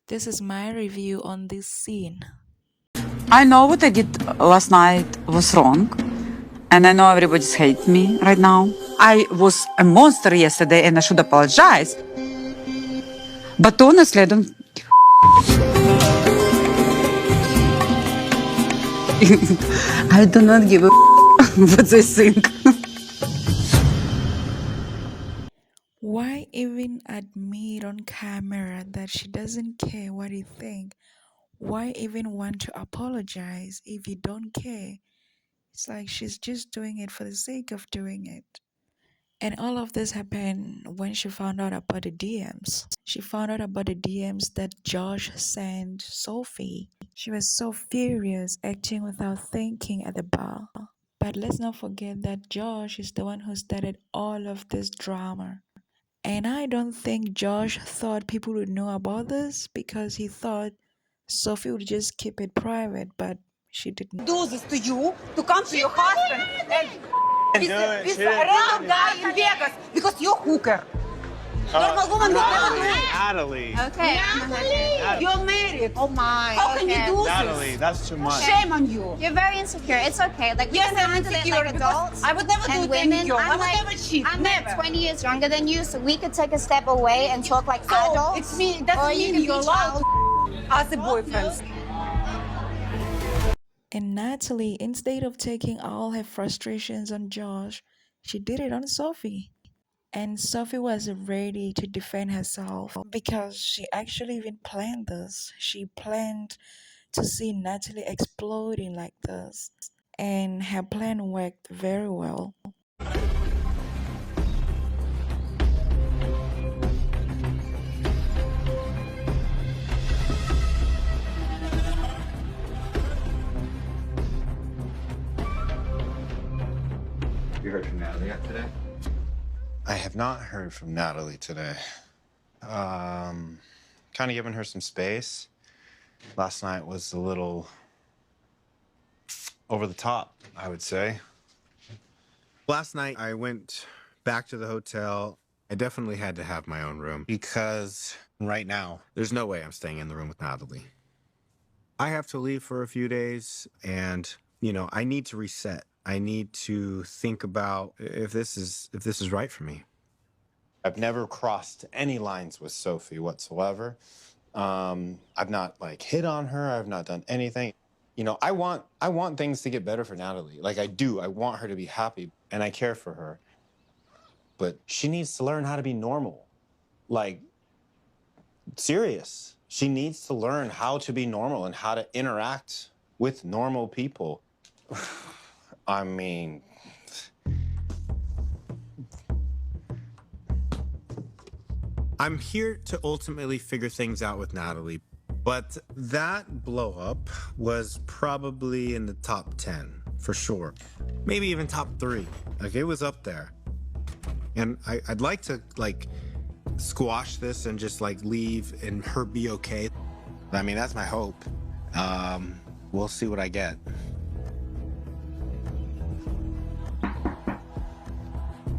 This is my review on this scene. I know what I did last night was wrong, and I know everybody's hate me right now. I was a monster yesterday and I should apologize. But honestly, I don't. I do not give a what they think. Why even admit on camera that she doesn't care what you think? Why even want to apologize if you don't care? It's like she's just doing it for the sake of doing it. And all of this happened when she found out about the DMs. She found out about the DMs that Josh sent Sophie. She was so furious, acting without thinking at the bar. But let's not forget that Josh is the one who started all of this drama. And I don't think Josh thought people would know about this because he thought Sophie would just keep it private, but she didn't. Do this to you, to come to your husband and with a random guy in Vegas because you're hooker. Normal woman would never do it. Natalie. Okay. Natalie. You're married. Oh my. How can you okay. do this? Natalie, that's too much. Shame on you. You're very insecure. It's okay. Like we Yes, can I'm handle it insecure like because adults. I would never do and it to women. any girl. I I'm would like, never cheat. I'm Never. like 20 years younger than you, so we could take a step away and talk like So adults. it's me. or Doesn't you mean can you're be allowed child. as a boyfriend. And Natalie, instead of taking all her frustrations on Josh, she did it on Sophie. And Sophie was ready to defend herself because she actually even planned this. She planned to see Natalie exploding like this. And her plan worked very well. You heard from Natalie yet today? I have not heard from Natalie today. Kind of giving her some space. Last night was a little over the top, I would say. Last night, I went back to the hotel. I definitely had to have my own room Because right now, there's no way I'm staying in the room with Natalie. I have to leave for a few days, and I need to reset. I need to think about if this is right for me. I've never crossed any lines with Sophie whatsoever. I've not hit on her. I've not done anything. I want things to get better for Natalie. Like I do. I want her to be happy, and I care for her. But she needs to learn how to be normal. Like, serious. She needs to learn how to be normal and how to interact with normal people. I mean, I'm here to ultimately figure things out with Natalie, but that blow up was probably in the top 10 for sure. Maybe even top 3. It was up there. And I'd like to squash this and just leave and her be okay. I mean, that's my hope. We'll see what I get.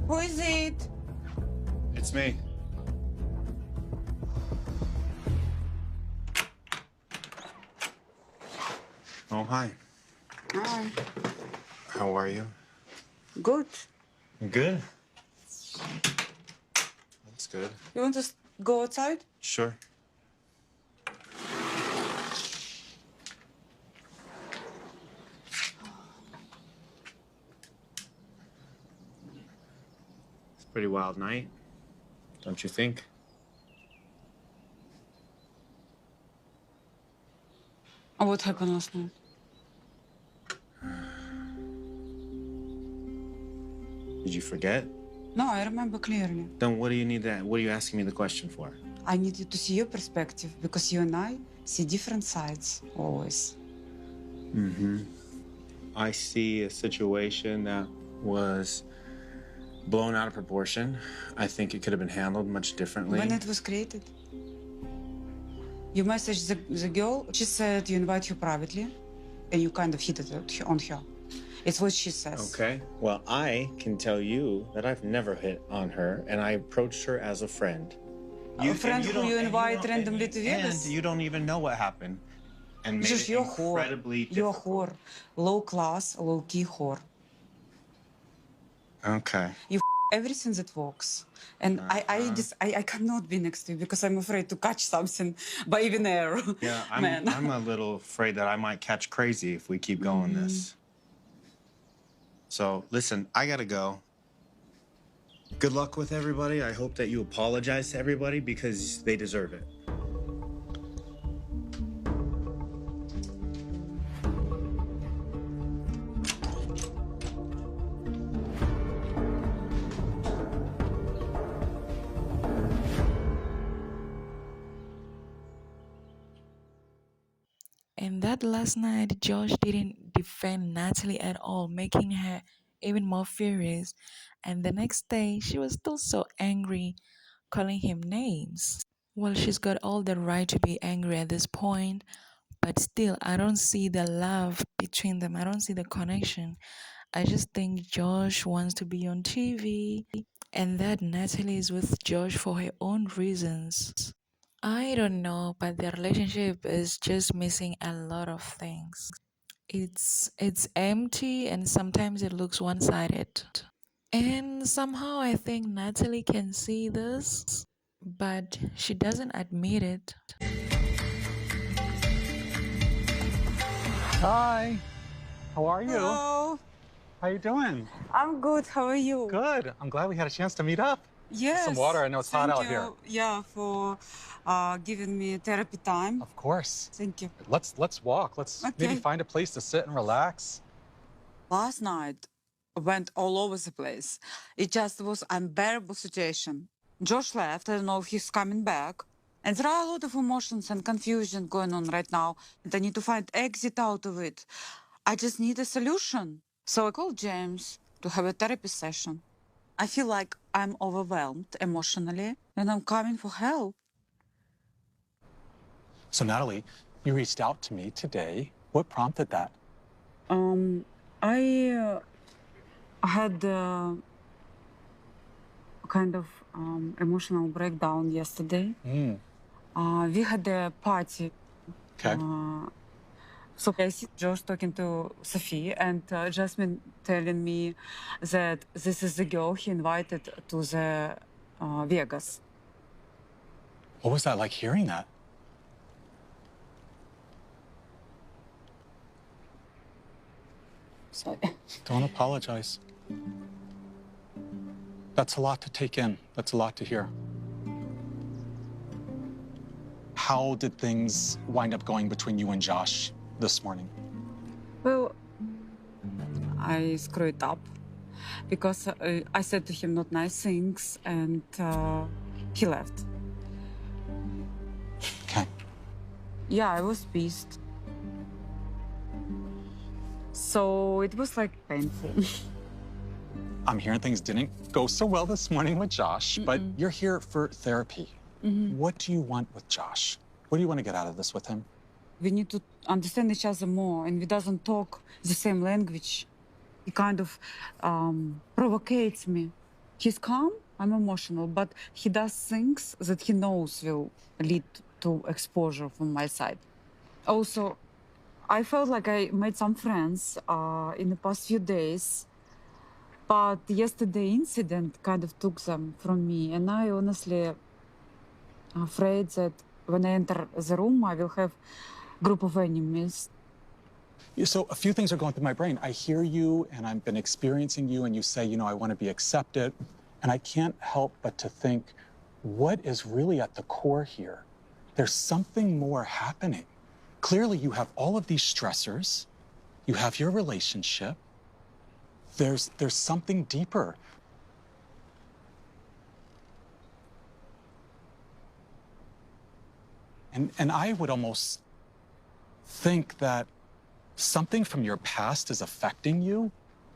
Who is it? It's me. Oh, hi. Hi. How are you? Good. Good. That's good. You want to go outside? Sure. It's a pretty wild night, don't you think? What happened last night? Did you forget? No, I remember clearly. Then what do you need that? What are you asking me the question for? I needed to see your perspective because you and I see different sides always. Mm-hmm. I see a situation that was blown out of proportion. I think it could have been handled much differently. When it was created, you messaged the girl. She said you invite her privately, and you kind of hit it on her. It's what she says. Okay. Well, I can tell you that I've never hit on her, and I approached her as a friend. A friend who you invite randomly to Vegas. And you don't even know what happened. And made Just it incredibly you're difficult. whore. Low class, low key whore. Okay. You everything that works. And I cannot be next to you because I'm afraid to catch something by even air. Yeah, Man. I'm a little afraid that I might catch crazy if we keep going this. So listen, I gotta go. Good luck with everybody. I hope that you apologize to everybody because they deserve it. And that last night, Josh didn't defend Natalie at all, making her even more furious. And the next day, she was still so angry, calling him names. Well, she's got all the right to be angry at this point, but still, I don't see the love between them. I don't see the connection. I just think Josh wants to be on TV and that Natalie is with Josh for her own reasons. I don't know, but their relationship is just missing a lot of things. It's empty and sometimes it looks one-sided. And somehow I think Natalie can see this, but she doesn't admit it. Hi, how are you? Hello. How you doing? I'm good. How are you? Good. I'm glad we had a chance to meet up. Yes. Some water. I know it's hot out Thank you. here. Yeah, for giving me therapy time. Of course. Thank you. Let's walk. Let's maybe Okay. find a place to sit and relax. Last night went all over the place. It just was unbearable situation. Josh left. I don't know if he's coming back. And there are a lot of emotions and confusion going on right now. And I need to find exit out of it. I just need a solution. So I called James to have a therapy session. I feel like I'm overwhelmed emotionally and I'm coming for help. So Natalie, you reached out to me today. What prompted that? I had kind of emotional breakdown yesterday. We had a party. Okay. So I see Josh talking to Sophie and Jasmine telling me that this is the girl he invited to the Vegas. What was that like hearing that? Sorry. Don't apologize. That's a lot to take in. That's a lot to hear. How did things wind up going between you and Josh this morning? Well, I screwed up because I said to him not nice things and he left. Okay. Yeah, I was pissed. So it was like painful. I'm hearing things didn't go so well this morning with Josh, but you're here for therapy. What do you want with Josh? What do you want to get out of this with him? We need to understand each other more, and we doesn't talk the same language. He kind of provocates me. He's calm, I'm emotional, but he does things that he knows will lead to exposure from my side. Also, I felt like I made some friends in the past few days, but yesterday incident kind of took them from me, and I honestly afraid that when I enter the room, I will have group of enemies. So a few things are going through my brain. I hear you, and I've been experiencing you, and you say, you know, I want to be accepted. And I can't help but to think, what is really at the core here? There's something more happening. Clearly, you have all of these stressors. You have your relationship. There's something deeper. And I would almost think that something from your past is affecting you,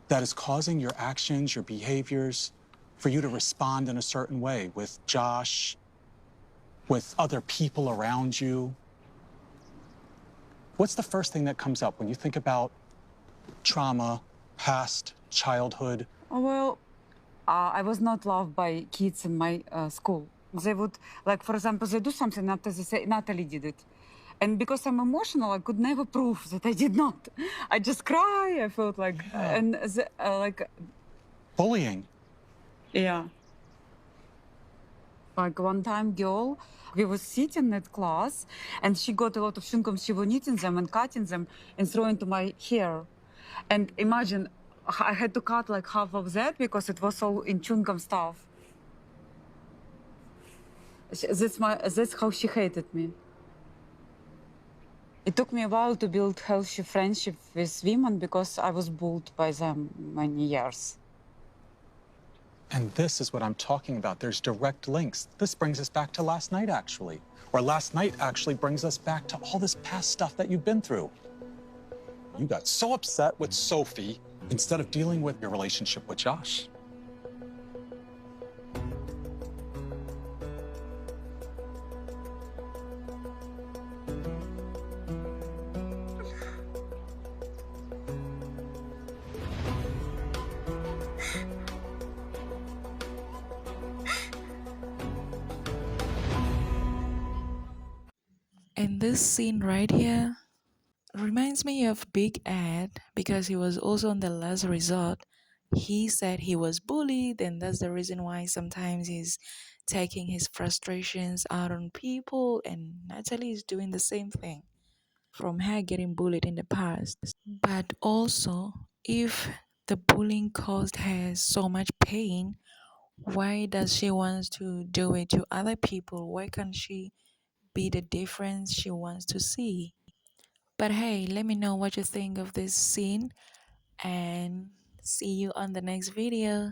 that is causing your actions, your behaviors, for you to respond in a certain way with Josh, with other people around you. What's the first thing that comes up when you think about trauma, past, childhood? Well, I was not loved by kids in my school. They would, like, for example, they do something after they say, Natalie did it. And because I'm emotional, I could never prove that I did not. I just cry. I felt like, and like, Bullying. yeah. Like one time, girl, we were sitting at class, and she got a lot of chewing gums. She was eating them and cutting them and throwing to my hair. And imagine, I had to cut like half of that because it was all in chewing gum stuff. That's how she hated me. It took me a while to build healthy friendship with women because I was bullied by them many years. And this is what I'm talking about. There's direct links. This brings us back to last night, actually. Or last night actually brings us back to all this past stuff that you've been through. You got so upset with Sophie instead of dealing with your relationship with Josh. And this scene right here reminds me of Big Ed because he was also on The Last Resort. He said he was bullied, and that's the reason why sometimes he's taking his frustrations out on people. And Natalie is doing the same thing from her getting bullied in the past. But also, if the bullying caused her so much pain, why does she want to do it to other people? Why can't she be the difference she wants to see? But hey, let me know what you think of this scene and see you on the next video.